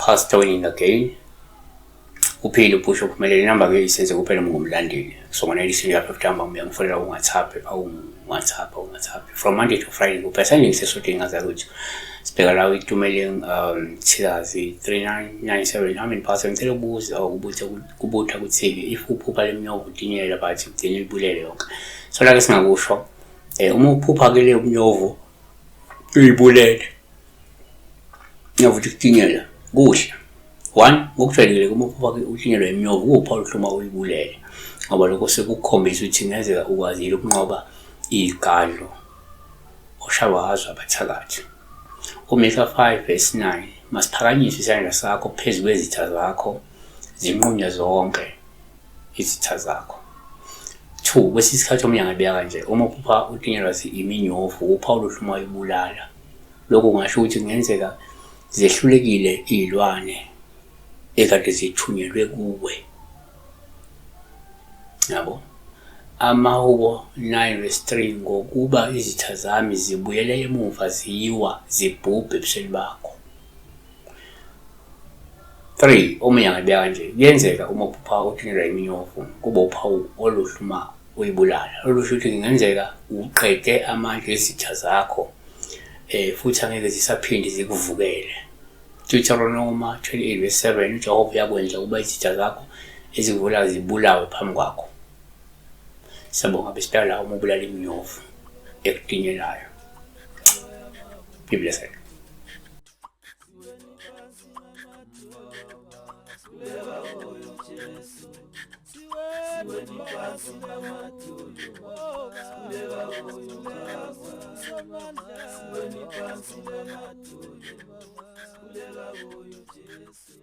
Pastor winning again. Uphile upusho kuphumelele inamba ke isenze kuphela ngomlandeli. So ngona edisini ya 50 amba ngiyakufonela ungathaphe from Monday to Friday kuphela ngisesothe ngaza ukuthi sibheka la itumeleng Thilazi 3997 I'm in person ngicela ukubuza ukubutha kuthi if uphupha lemnyovu udinyela bathi udinye ibulele yonke. So la ke singakusho uma uphupha ke le mnyovu uyibulele nyavuthi kudinyela kuhle. One, ngokujwayelekile uma uphupha ke udinyelwa imnyovu kupha uhluma uyibulele ngoba lokho sekukhombisa ukuthi ngezeka ukwazile ukunqoba igadlo oshawazo abathakathi. UMikha 5:9 masiphakanyiswe isandla sakho phezu kwezitha zakho zinqunya zonke izitha zakho. 2 kwesisikhathi omnyanga beya kanje uma uphupha udinyelwa iminyovu upha uhluma uyibulala. Lokho ngasho ukuthi kungenzeka zehlulekile izilwane ekade zithunyelwe kuwe. Yabo Amahubo 9:3 ngokuba izitha zami zibuyele emuva ziyiwa zibhubhe ebusweni bakho. 3 omnyanga beya kanje kuyenzeka uma uphupha udinyelwa iminyovu kuba uphawu oluhluma uyibulala. Olusho ukuthi kungenzeka uqede amandla ezitha zakho futhi angeke zisaphinde zikuvukele. Deuteronomy 28:7 uJehova uyakwenza ukuba izitha zakho ezivula zibulawe phambi kwakho. Sabonga besibheka la uma ubulala iminyovu ekudinyelayo. Be blessed. Siweni phansi lematulu, sikhuleka kuyo Jesu.